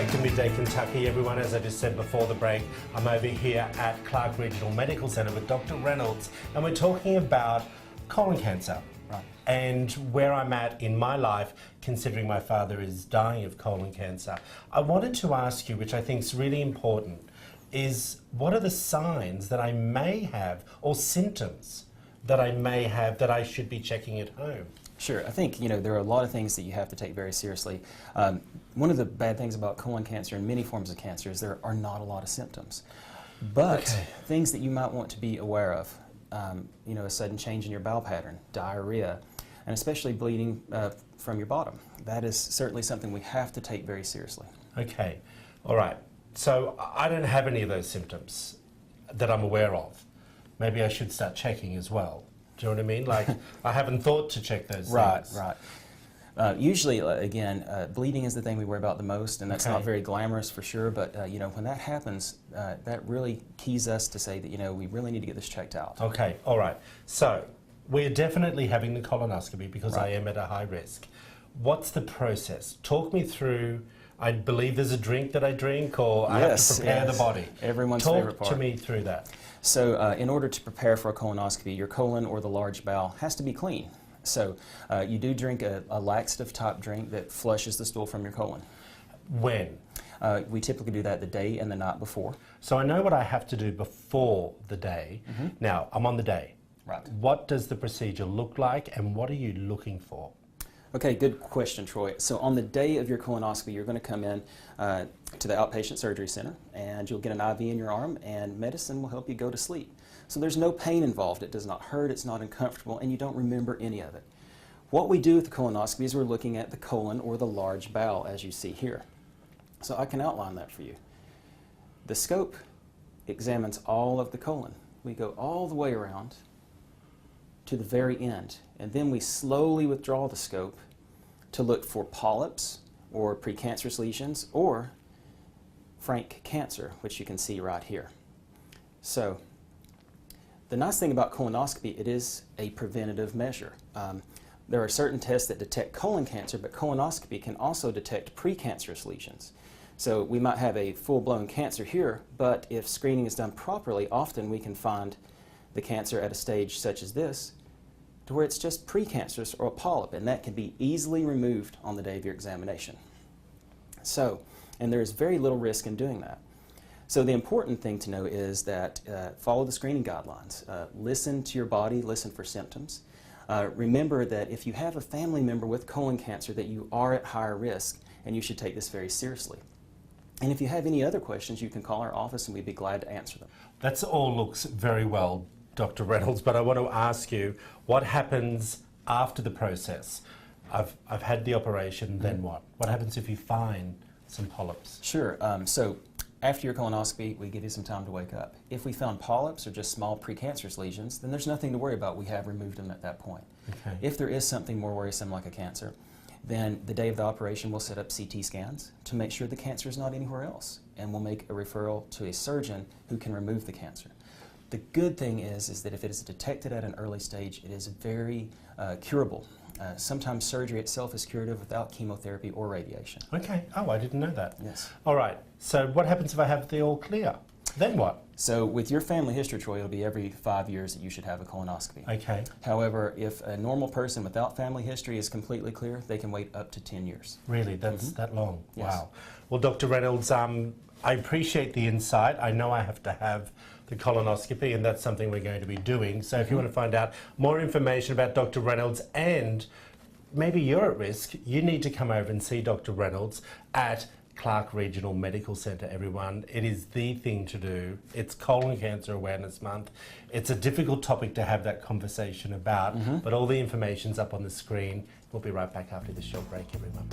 Back to Midday Kentucky, everyone. As I just said before the break, I'm over here at Clark Regional Medical Centre with Dr. Reynolds, and we're talking about colon cancer. Right. And where I'm at in my life, considering my father is dying of colon cancer. I wanted to ask you, which I think is really important, is what are the signs that I may have, or symptoms that I may have, that I should be checking at home? Sure. I think, there are a lot of things that you have to take very seriously. One of the bad things about colon cancer and many forms of cancer is there are not a lot of symptoms. But things that you might want to be aware of, a sudden change in your bowel pattern, diarrhea, and especially bleeding from your bottom. That is certainly something we have to take very seriously. Okay. All right. So I don't have any of those symptoms that I'm aware of. Maybe I should start checking as well. Do you know what I mean? Like, I haven't thought to check those things. Right. Usually, again, bleeding is the thing we worry about the most, and that's not very glamorous for sure, but, when that happens, that really keys us to say that, we really need to get this checked out. Okay, all right. So, we're definitely having the colonoscopy because I am at a high risk. What's the process? Talk me through. I believe there's a drink that I drink, or I have to prepare the body. Everyone's favorite part. Talk to me through that. So in order to prepare for a colonoscopy, your colon or the large bowel has to be clean. So you do drink a laxative type drink that flushes the stool from your colon. When? We typically do that the day and the night before. So I know what I have to do before the day. Now, I'm on the day. Right. What does the procedure look like, and what are you looking for? Okay, good question, Troy. So on the day of your colonoscopy, you're going to come in to the outpatient surgery center, and you'll get an IV in your arm, and medicine will help you go to sleep. So there's no pain involved. It does not hurt, it's not uncomfortable, and you don't remember any of it. What we do with the colonoscopy is we're looking at the colon or the large bowel, as you see here. So I can outline that for you. The scope examines all of the colon. We go all the way around to the very end, and then we slowly withdraw the scope to look for polyps or precancerous lesions or frank cancer, which you can see right here. So the nice thing about colonoscopy, it is a preventative measure. There are certain tests that detect colon cancer, but colonoscopy can also detect precancerous lesions. So we might have a full-blown cancer here, but if screening is done properly, often we can find the cancer at a stage such as this, to where it's just precancerous or a polyp, and that can be easily removed on the day of your examination. So, and there is very little risk in doing that. So the important thing to know is that follow the screening guidelines. Listen to your body, listen for symptoms. Remember that if you have a family member with colon cancer, that you are at higher risk, and you should take this very seriously. And if you have any other questions, you can call our office and we'd be glad to answer them. That all looks very well, Dr. Reynolds, but I want to ask you, what happens after the process? I've had the operation, then what? What happens if you find some polyps? Sure. So after your colonoscopy, we give you some time to wake up. If we found polyps or just small precancerous lesions, then there's nothing to worry about. We have removed them at that point. Okay. If there is something more worrisome like a cancer, then the day of the operation we'll set up CT scans to make sure the cancer is not anywhere else, and we'll make a referral to a surgeon who can remove the cancer. The good thing is that if it is detected at an early stage, it is very curable. Sometimes surgery itself is curative without chemotherapy or radiation. Okay. Oh, I didn't know that. Yes. All right. So what happens if I have the all clear? Then what? So with your family history, Troy, it'll be every 5 years that you should have a colonoscopy. Okay. However, if a normal person without family history is completely clear, they can wait up to 10 years. Really? That's that long? Yes. Wow. Well, Dr. Reynolds, I appreciate the insight. I know I have to have the colonoscopy, and that's something we're going to be doing. So if you want to find out more information about Dr. Reynolds, and maybe you're at risk, you need to come over and see Dr. Reynolds at Clark Regional Medical Centre, everyone. It is the thing to do. It's Colon Cancer Awareness Month. It's a difficult topic to have that conversation about, but all the information's up on the screen. We'll be right back after this short break, everyone.